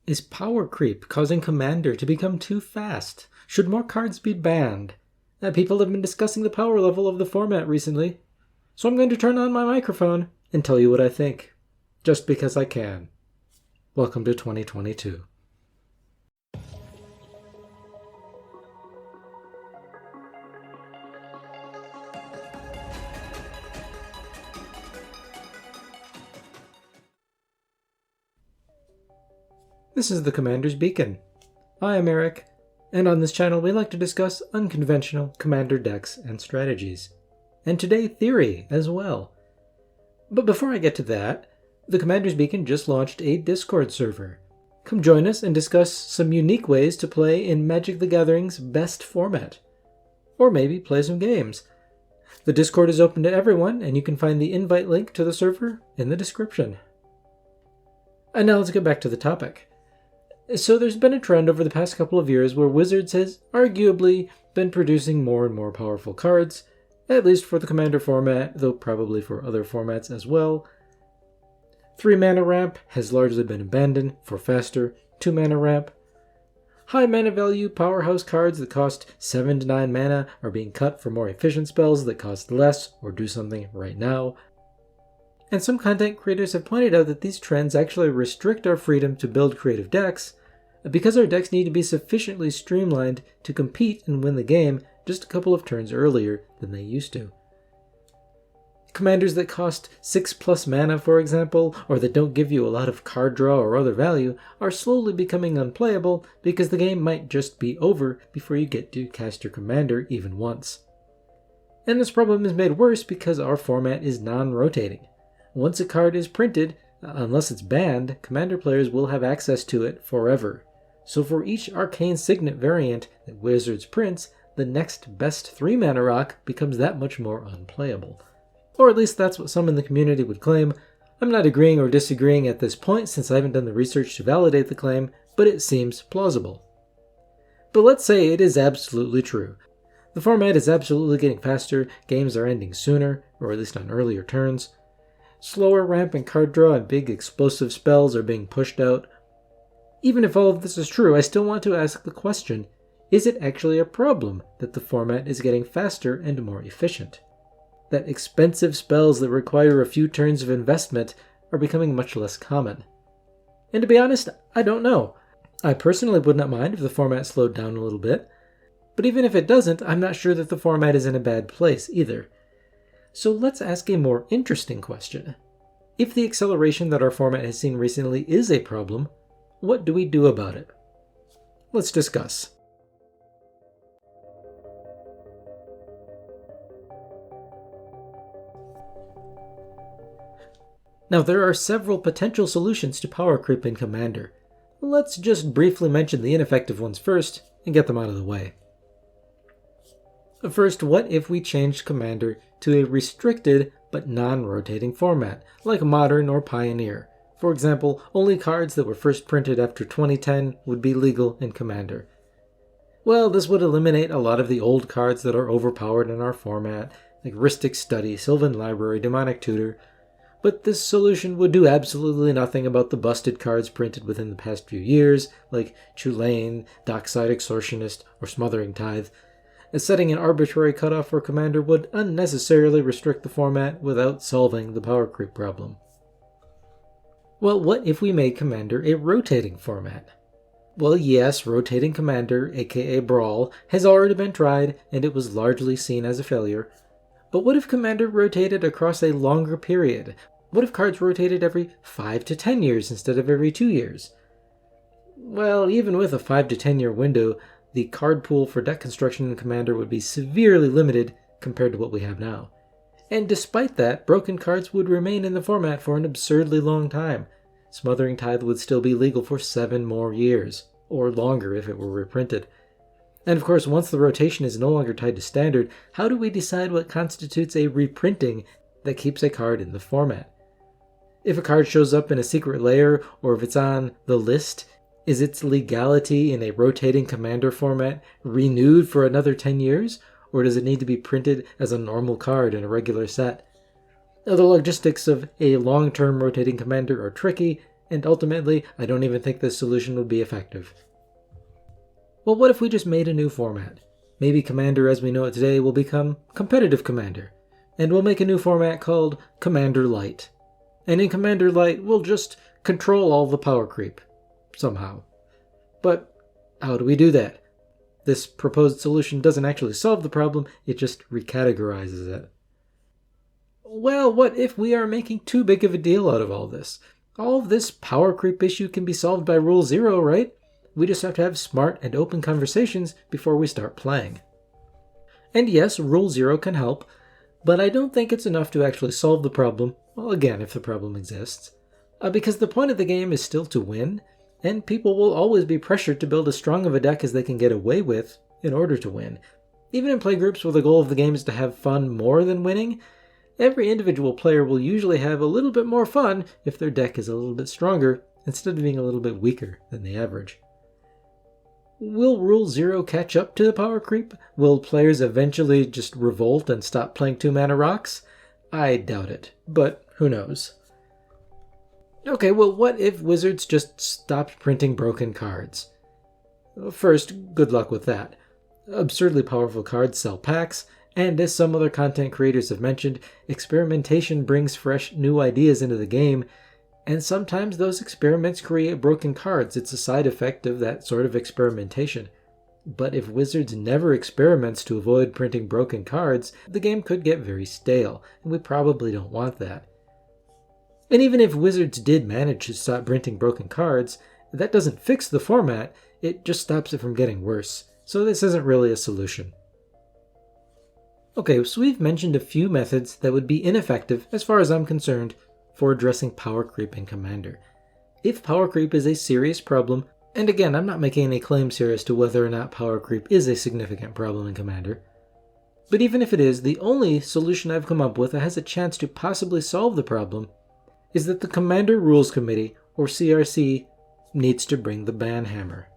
Is power creep causing Commander to become too fast? Should more cards be banned? People have been discussing the power level of the format recently, so I'm going to turn on my microphone and tell you what I think, just because I can. Welcome to 2022. This is the Commander's Beacon. I am Eric, and on this channel we like to discuss unconventional Commander decks and strategies. And today, theory as well. But before I get to that, the Commander's Beacon just launched a Discord server. Come join us and discuss some unique ways to play in Magic the Gathering's best format. Or maybe play some games. The Discord is open to everyone, and you can find the invite link to the server in the description. And now let's get back to the topic. So there's been a trend over the past couple of years where Wizards has arguably been producing more and more powerful cards, at least for the Commander format, though probably for other formats as well. 3-mana ramp has largely been abandoned for faster 2-mana ramp. High mana value powerhouse cards that cost 7 to 9 mana are being cut for more efficient spells that cost less or do something right now. And some content creators have pointed out that these trends actually restrict our freedom to build creative decks, because our decks need to be sufficiently streamlined to compete and win the game just a couple of turns earlier than they used to. Commanders that cost 6+ mana, for example, or that don't give you a lot of card draw or other value, are slowly becoming unplayable because the game might just be over before you get to cast your commander even once. And this problem is made worse because our format is non-rotating. Once a card is printed, unless it's banned, Commander players will have access to it forever. So for each Arcane Signet variant that Wizards prints, the next best 3-mana rock becomes that much more unplayable. Or at least that's what some in the community would claim. I'm not agreeing or disagreeing at this point since I haven't done the research to validate the claim, but it seems plausible. But let's say it is absolutely true. The format is absolutely getting faster, games are ending sooner, or at least on earlier turns. Slower ramp and card draw and big explosive spells are being pushed out. Even if all of this is true, I still want to ask the question, is it actually a problem that the format is getting faster and more efficient? That expensive spells that require a few turns of investment are becoming much less common? And to be honest, I don't know. I personally would not mind if the format slowed down a little bit, but even if it doesn't, I'm not sure that the format is in a bad place either. So let's ask a more interesting question. If the acceleration that our format has seen recently is a problem, what do we do about it? Let's discuss. Now, there are several potential solutions to power creep in Commander. Let's just briefly mention the ineffective ones first and get them out of the way. First, what if we changed Commander to a restricted but non-rotating format, like Modern or Pioneer? For example, only cards that were first printed after 2010 would be legal in Commander. Well, this would eliminate a lot of the old cards that are overpowered in our format, like Rhystic Study, Sylvan Library, Demonic Tutor, but this solution would do absolutely nothing about the busted cards printed within the past few years, like Chulane, Dockside Extortionist, or Smothering Tithe. As setting an arbitrary cutoff for Commander would unnecessarily restrict the format without solving the power creep problem. Well, what if we made Commander a rotating format? Well, yes, rotating Commander, aka Brawl, has already been tried, and it was largely seen as a failure. But what if Commander rotated across a longer period? What if cards rotated every 5 to 10 years instead of every 2 years? Well, even with a 5 to 10 year window, the card pool for deck construction in Commander would be severely limited compared to what we have now. And despite that, broken cards would remain in the format for an absurdly long time. Smothering Tithe would still be legal for 7 more years, or longer if it were reprinted. And of course, once the rotation is no longer tied to standard, how do we decide what constitutes a reprinting that keeps a card in the format? If a card shows up in a secret layer, or if it's on the list, is its legality in a rotating Commander format renewed for another 10 years? Or does it need to be printed as a normal card in a regular set? Now, the logistics of a long-term rotating Commander are tricky, and ultimately, I don't even think this solution would be effective. Well, what if we just made a new format? Maybe Commander as we know it today will become Competitive Commander, and we'll make a new format called Commander Light. And in Commander Light, we'll just control all the power creep, somehow. But how do we do that? This proposed solution doesn't actually solve the problem, it just recategorizes it. Well, what if we are making too big of a deal out of all this? All of this power creep issue can be solved by Rule 0, right? We just have to have smart and open conversations before we start playing. And yes, Rule 0 can help, but I don't think it's enough to actually solve the problem, well, again, if the problem exists. Because the point of the game is still to win, and people will always be pressured to build as strong of a deck as they can get away with in order to win. Even in playgroups where the goal of the game is to have fun more than winning, every individual player will usually have a little bit more fun if their deck is a little bit stronger instead of being a little bit weaker than the average. Will Rule 0 catch up to the power creep? Will players eventually just revolt and stop playing 2-mana rocks? I doubt it, but who knows. Okay, well, what if Wizards just stopped printing broken cards? First, good luck with that. Absurdly powerful cards sell packs, and as some other content creators have mentioned, experimentation brings fresh new ideas into the game, and sometimes those experiments create broken cards. It's a side effect of that sort of experimentation. But if Wizards never experiments to avoid printing broken cards, the game could get very stale, and we probably don't want that. And even if Wizards did manage to stop printing broken cards, that doesn't fix the format, it just stops it from getting worse. So this isn't really a solution. Okay, so we've mentioned a few methods that would be ineffective, as far as I'm concerned, for addressing power creep in Commander. If power creep is a serious problem, and again, I'm not making any claims here as to whether or not power creep is a significant problem in Commander, but even if it is, the only solution I've come up with that has a chance to possibly solve the problem is that the Commander Rules Committee, or CRC, needs to bring the ban hammer.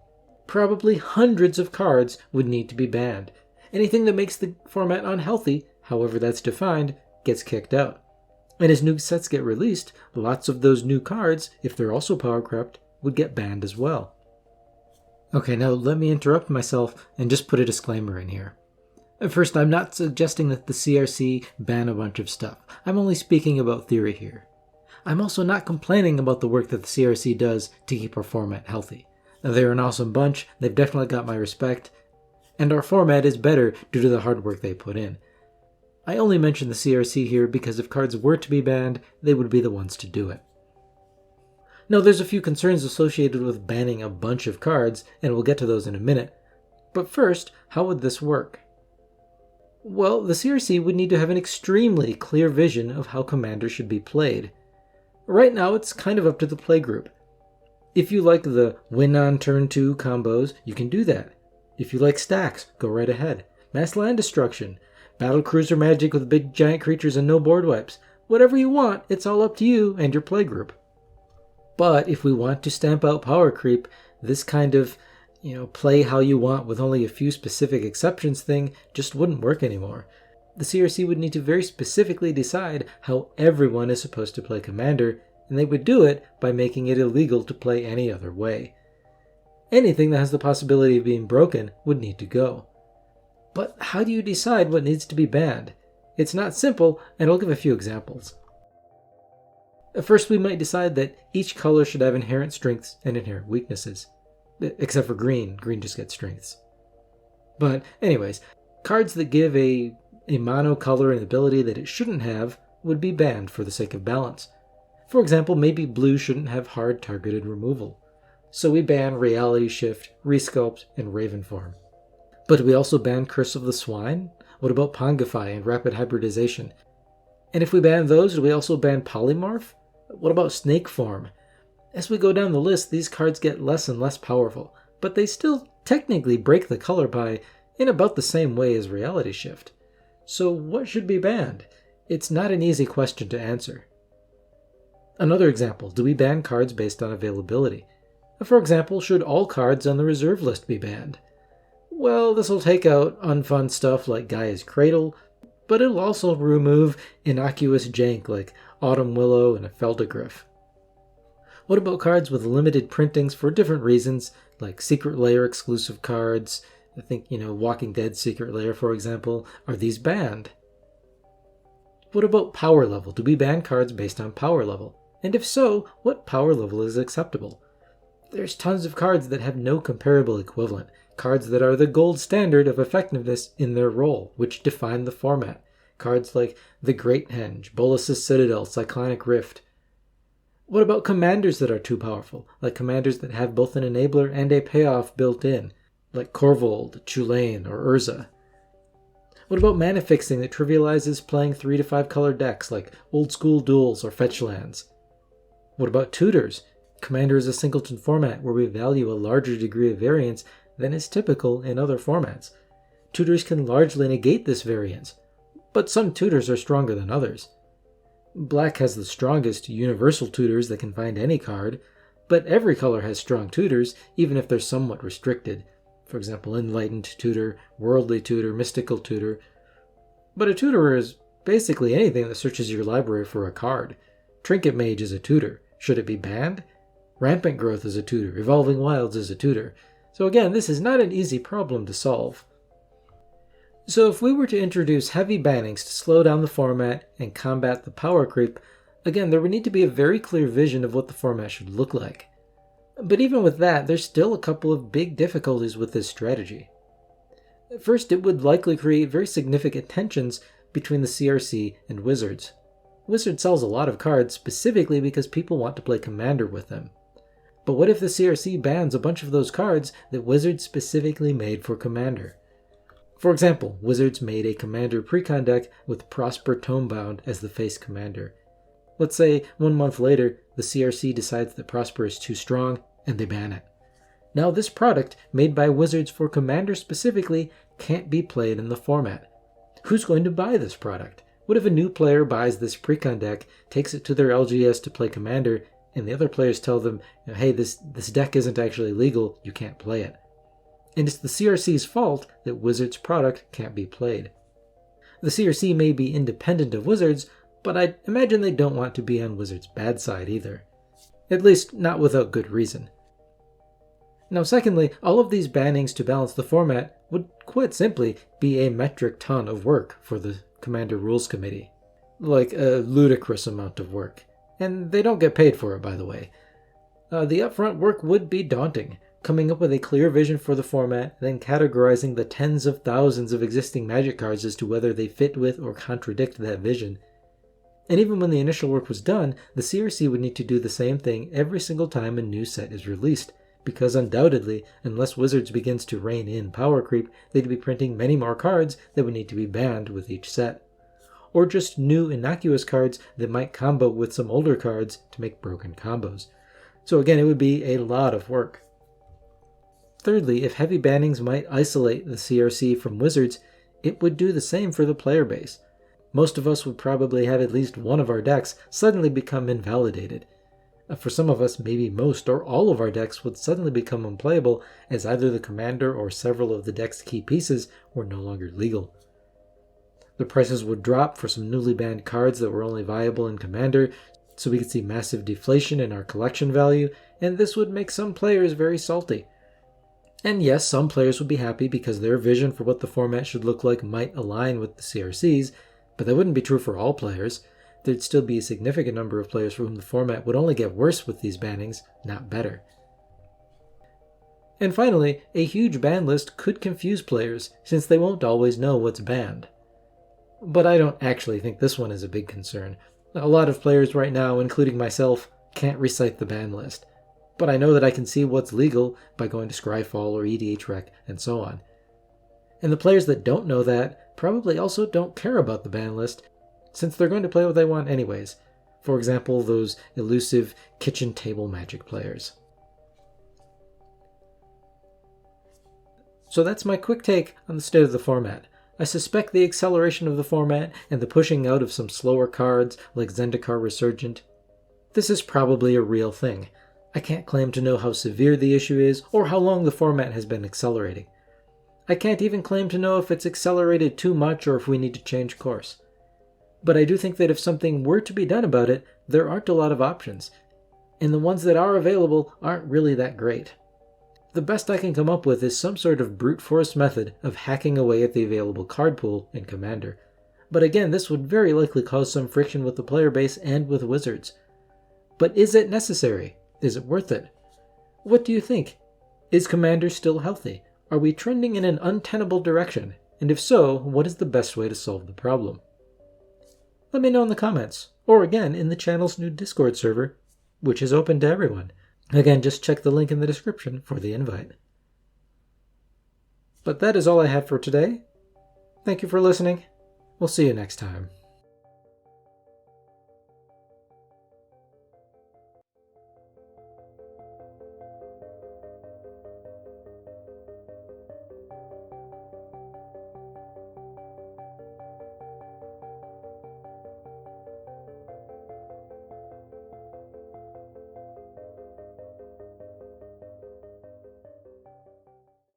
Probably hundreds of cards would need to be banned. Anything that makes the format unhealthy, however that's defined, gets kicked out. And as new sets get released, lots of those new cards, if they're also power crept, would get banned as well. Okay, now let me interrupt myself and just put a disclaimer in here. First, I'm not suggesting that the CRC ban a bunch of stuff. I'm only speaking about theory here. I'm also not complaining about the work that the CRC does to keep our format healthy. Now, they're an awesome bunch, they've definitely got my respect, and our format is better due to the hard work they put in. I only mention the CRC here because if cards were to be banned, they would be the ones to do it. Now, there's a few concerns associated with banning a bunch of cards, and we'll get to those in a minute. But first, how would this work? Well, the CRC would need to have an extremely clear vision of how Commander should be played. Right now, it's kind of up to the playgroup. If you like the win on turn 2 combos, you can do that. If you like stacks, go right ahead. Mass land destruction, battle cruiser magic with big giant creatures and no board wipes. Whatever you want, it's all up to you and your playgroup. But if we want to stamp out power creep, this kind of, play how you want with only a few specific exceptions thing just wouldn't work anymore. The CRC would need to very specifically decide how everyone is supposed to play Commander, and they would do it by making it illegal to play any other way. Anything that has the possibility of being broken would need to go. But how do you decide what needs to be banned? It's not simple, and I'll give a few examples. First, we might decide that each color should have inherent strengths and inherent weaknesses. Except for green. Green just gets strengths. But anyways, cards that give a mono color an ability that it shouldn't have would be banned for the sake of balance. For example, maybe blue shouldn't have hard targeted removal. So we ban Reality Shift, Resculpt, and Ravenform. But do we also ban Curse of the Swine? What about Pongify and Rapid Hybridization? And if we ban those, do we also ban Polymorph? What about Snake Form? As we go down the list, these cards get less and less powerful, but they still technically break the color pie in about the same way as Reality Shift. So what should be banned? It's not an easy question to answer. Another example, do we ban cards based on availability? For example, should all cards on the reserve list be banned? Well, this will take out unfun stuff like Gaia's Cradle, but it'll also remove innocuous jank like Autumn Willow and a Feldegriff. What about cards with limited printings for different reasons, like Secret Lair exclusive cards? I think, Walking Dead Secret Lair, for example. Are these banned? What about power level? Do we ban cards based on power level? And if so, what power level is acceptable? There's tons of cards that have no comparable equivalent, cards that are the gold standard of effectiveness in their role, which define the format. Cards like the Great Henge, Bolas's Citadel, Cyclonic Rift. What about commanders that are too powerful, like commanders that have both an enabler and a payoff built in, like Korvold, Chulainn, or Urza? What about mana fixing that trivializes playing 3 to 5 color decks, like Old School Duels or Fetch Lands? What about tutors? Commander is a singleton format where we value a larger degree of variance than is typical in other formats. Tutors can largely negate this variance, but some tutors are stronger than others. Black has the strongest universal tutors that can find any card, but every color has strong tutors, even if they're somewhat restricted. For example, Enlightened Tutor, Worldly Tutor, Mystical Tutor. But a tutor is basically anything that searches your library for a card. Trinket Mage is a tutor. Should it be banned? Rampant Growth is a tutor. Evolving Wilds is a tutor. So again, this is not an easy problem to solve. So if we were to introduce heavy bannings to slow down the format and combat the power creep, again, there would need to be a very clear vision of what the format should look like. But even with that, there's still a couple of big difficulties with this strategy. First, it would likely create very significant tensions between the CRC and Wizards. Wizards sells a lot of cards specifically because people want to play Commander with them. But what if the CRC bans a bunch of those cards that Wizards specifically made for Commander? For example, Wizards made a Commander precon deck with Prosper Tomebound as the face commander. Let's say 1 month later, the CRC decides that Prosper is too strong, and they ban it. Now this product, made by Wizards for Commander specifically, can't be played in the format. Who's going to buy this product? What if a new player buys this precon deck, takes it to their LGS to play Commander, and the other players tell them, hey, this deck isn't actually legal, you can't play it. And it's the CRC's fault that Wizards' product can't be played. The CRC may be independent of Wizards, but I'd imagine they don't want to be on Wizards' bad side either. At least, not without good reason. Now secondly, all of these bannings to balance the format would quite simply be a metric ton of work for the Commander Rules Committee. Like a ludicrous amount of work. And they don't get paid for it, by the way. The upfront work would be daunting, coming up with a clear vision for the format, then categorizing the tens of thousands of existing Magic cards as to whether they fit with or contradict that vision. And even when the initial work was done, the CRC would need to do the same thing every single time a new set is released, because undoubtedly, unless Wizards begins to rein in power creep, they'd be printing many more cards that would need to be banned with each set. Or just new innocuous cards that might combo with some older cards to make broken combos. So again, it would be a lot of work. Thirdly, if heavy bannings might isolate the CRC from Wizards, it would do the same for the player base. Most of us would probably have at least one of our decks suddenly become invalidated. For some of us, maybe most or all of our decks would suddenly become unplayable as either the commander or several of the deck's key pieces were no longer legal. The prices would drop for some newly banned cards that were only viable in Commander, so we could see massive deflation in our collection value, and this would make some players very salty. And yes, some players would be happy because their vision for what the format should look like might align with the CRC's, but that wouldn't be true for all players. There'd still be a significant number of players for whom the format would only get worse with these bannings, not better. And finally, a huge ban list could confuse players, since they won't always know what's banned. But I don't actually think this one is a big concern. A lot of players right now, including myself, can't recite the ban list. But I know that I can see what's legal by going to Scryfall or EDHREC and so on. And the players that don't know that probably also don't care about the ban list, since they're going to play what they want anyways. For example, those elusive kitchen table Magic players. So that's my quick take on the state of the format. I suspect the acceleration of the format and the pushing out of some slower cards like Zendikar Resurgent, this is probably a real thing. I can't claim to know how severe the issue is or how long the format has been accelerating. I can't even claim to know if it's accelerated too much or if we need to change course. But I do think that if something were to be done about it, there aren't a lot of options. and the ones that are available aren't really that great. The best I can come up with is some sort of brute force method of hacking away at the available card pool in Commander. But again, this would very likely cause some friction with the player base and with Wizards. But is it necessary? Is it worth it? What do you think? Is Commander still healthy? Are we trending in an untenable direction? And if so, what is the best way to solve the problem? Let me know in the comments, or again in the channel's new Discord server, which is open to everyone. Again, just check the link in the description for the invite. But that is all I have for today. Thank you for listening. We'll see you next time.